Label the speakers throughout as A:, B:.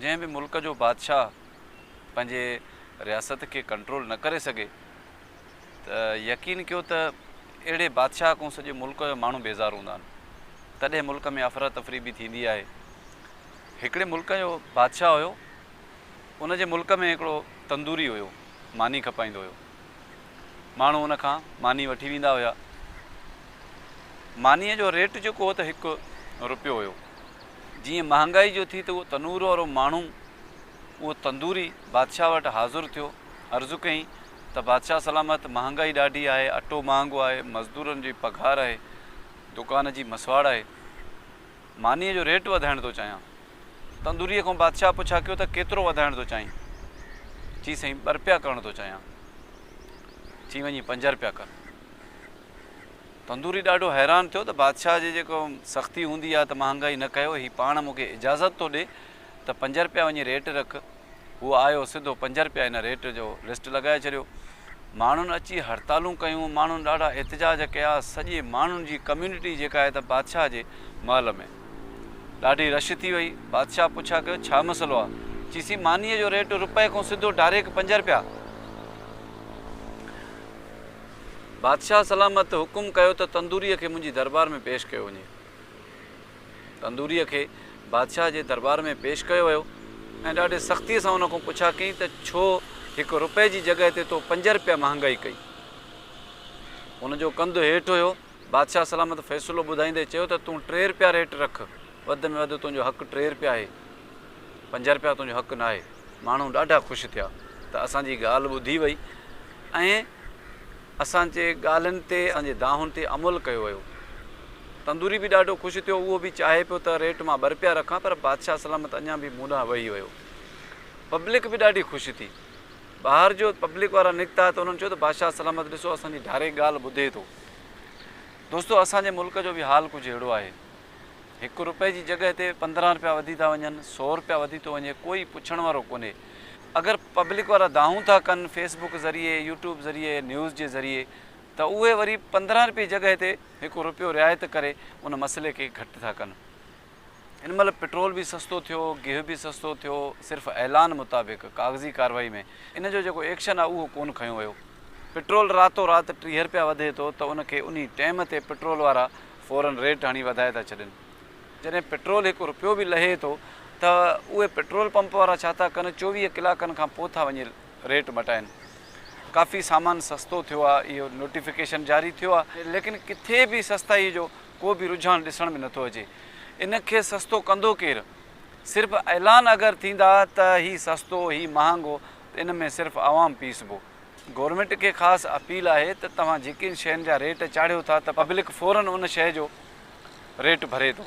A: जैं भी मुल्क जो बादशाह पंहिंजे रियासत के कंट्रोल न करे सके त यकीन कयो त अहिड़े बादशाह को सॼे मुल्क जो माण्हू बेज़ार हूंदा आहिनि। तॾहिं मुल्क में अफ़रा तफ़री बि थींदी आहे। हिकिड़े मुल्क जो बादशाह हुयो, उन जे मुल्क में हिकिड़ो तंदूरी हुयो, मानी खपाईंदो हुयो। माण्हू उन खां मानी वठी वेंदा हुया। मानीअ जो रेट जेको हो त ₹1 हुयो। जीअं महांगाई जो थी त उहो तनूर वारो माण्हू उहो तंदूरी बादशाह वटि हाज़ुरु थियो, अर्ज़ु कयईं त बादशाह सलामत, महांगाई ॾाढी आहे, अटो महांगो आहे, मज़दूरनि जी पघार आहे, दुकान जी मसवाड़ आहे, मानीअ जो रेट वधाइण थो चाहियां। तंदूरीअ खां बादशाह पुछा कयो त केतिरो वधाइण थो चाहीं? चई साईं ₹2 करणु थो चाहियां। चई वञी ₹5 कर। तंदूरी ॾाढो हैरान थियो त बादशाह जी जेको सख़्ती हूंदी आहे त महांगाई न कयो, ही पाण मूंखे इजाज़त थो ॾिए त ₹5 वञी रेट रख। उहो आयो सिधो ₹5 हिन रेट जो लिस्ट लॻाए छॾियो। माण्हुनि अची हड़तालूं कयूं, माण्हुनि ॾाढा एतिजाज कया। सॼे माण्हुनि जी कम्यूनिटी जेका आहे त बादशाह जे महल में ॾाढी रश थी वई। बादशाह पुछा कयो छा मसइलो आहे? चईसी मानीअ जो रेट ₹1 खां सिधो डायरेक्ट ₹5। बादशाह सलामत हुकुम कयो त तंदूरीअ खे मुंहिंजी दरबार में पेश कयो वञे। तंदूरीअ खे बादशाह जे दरबार में पेश कयो वियो ऐं ॾाढे सख़्तीअ सां उन खां पुछा कईं त छो ₹1 जी जॻह ते तो ₹5 महांगाई कई? उनजो कंधु हेठि हुयो। बादशाह सलामत फ़ैसिलो ॿुधाईंदे चयो त तूं ₹3 रेट रख, वधि में वधि तुंहिंजो हक़ु ₹3 आहे, ₹5 तुंहिंजो हक़ु न आहे। माण्हू ॾाढा ख़ुशि थिया त असांजी ॻाल्हि ॿुधी वई ऐं असांजे ॻाल्हियुनि ते, असांजे दाहुनि ते अमल कयो वियो। तंदूरी बि ॾाढो ख़ुशि थियो। उहो बि चाहे पियो त रेट मां ₹2 रखां, पर बादशाह सलामत अञा बि मूं ॾांहुं वेही वियो। पब्लिक बि ॾाढी ख़ुशि थी। ॿाहिरि जो पब्लिक वारा निकिता त उन्हनि चयो त बादशाह सलामत ॾिसो असांजी डायरेक्ट ॻाल्हि ॿुधे थो। दोस्तो, असांजे मुल्क जो बि हाल कुझु अहिड़ो आहे। ₹1 जी जॻह ते ₹15 वधी था वञनि, ₹100 वधी थो वञे, कोई पुछण वारो कोन्हे। अगरि पब्लिक वारा दाहूं था कनि फेसबुक ज़रिए, यूट्यूब ज़रिए, न्यूज़ जे ज़रिए, त उहे वरी ₹15 जी जॻह ते ₹1 रिआयत करे उन मसइले खे घटि था कनि। हिन महिल पेट्रोल बि सस्तो थियो, गिहु बि सस्तो थियो, सिर्फ़ु ऐलान मुताबिक़ कागज़ी कार्रवाई में इन जो जेको एक्शन आहे उहो कोन खयो वियो। पेट्रोल रातो राति ₹30 वधे थो त उनखे उन टाइम ते पेट्रोल वारा फ़ौरन रेट हणी वधाए था छॾनि। जॾहिं पेट्रोल ₹1 बि लहे थो त उहे पेट्रोल पंप वारा छा था कनि, 24 कलाकनि खां पोइ था वञी रेट मटाइनि। काफ़ी सामान सस्तो थियो आहे, इहो नोटिफिकेशन जारी थियो आहे, लेकिन किथे बि सस्ताई जो को बि रुझान ॾिसण में नथो अचे। इनखे सस्तो कंदो केरु? सिर्फ़ु ऐलान अगरि थींदा त हीउ सस्तो, हीउ महांगो, त इन में सिर्फ़ु आवाम पीसबो। गवर्नमेंट खे ख़ासि अपील आहे त तव्हां जेकी शयुनि जा रेट चाढ़ियो था त पब्लिक फ़ौरन उन शइ जो रेट भरे थो।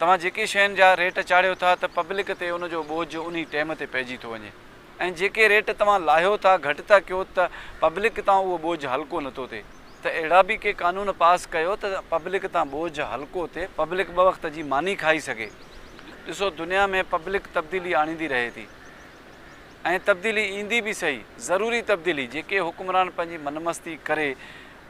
A: तव्हां जेके शयुनि जा रेट चाढ़ियो था त पब्लिक ते उनजो बोझ उन टाइम ते पइजी थो वञे, ऐं जेके रेट तव्हां लाहियो था, घटि था कयो त पब्लिक तां उहो बोझ हल्को नथो थिए। त अहिड़ा बि के कानून पास कयो त पब्लिक तां बोझ हल्को थिए, पब्लिक ॿ वक़्त जी मानी खाई सघे। ॾिसो, दुनिया में पब्लिक तब्दीली आणींदी रहे थी ऐं तब्दीली ईंदी बि सही, ज़रूरी तब्दीली। जेके हुकुमरान पंहिंजी मनमस्ती करे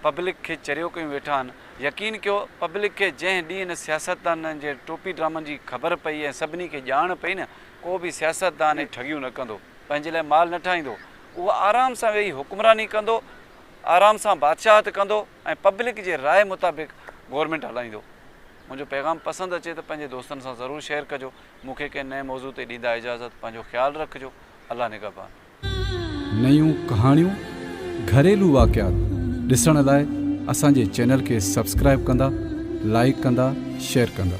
A: पब्लिक खे चरियो कयूं वेठा आहिनि, यकीन कयो पब्लिक खे जंहिं ॾींहुं हिन सियासतदाननि जे टोपी ड्रामनि जी ख़बर पई ऐं सभिनी खे ॼाण पई न, को बि सियासतदान ठगियूं न कंदो, पंहिंजे लाइ माल न ठाहींदो। उहो आराम सां वेही हुकुमरानी कंदो, आराम सां बादशाहत कंदो ऐं पब्लिक जे राय मुताबिक़ गवर्नमेंट हलाईंदो। मुंहिंजो पैगाम पसंदि अचे त पंहिंजे दोस्तनि सां ज़रूरु शेयर कजो। मूंखे कंहिं नए मौज़ू ते ॾींदा इजाज़त। पंहिंजो ख़्यालु रखिजो। अल्लाह निगहबान।
B: नयूं कहाणियूं, घरेलू वाक़ियात ॾिसण लाइ असांजे चैनल खे सब्सक्राइब कंदा, लाइक कंदा, शेयर कंदा।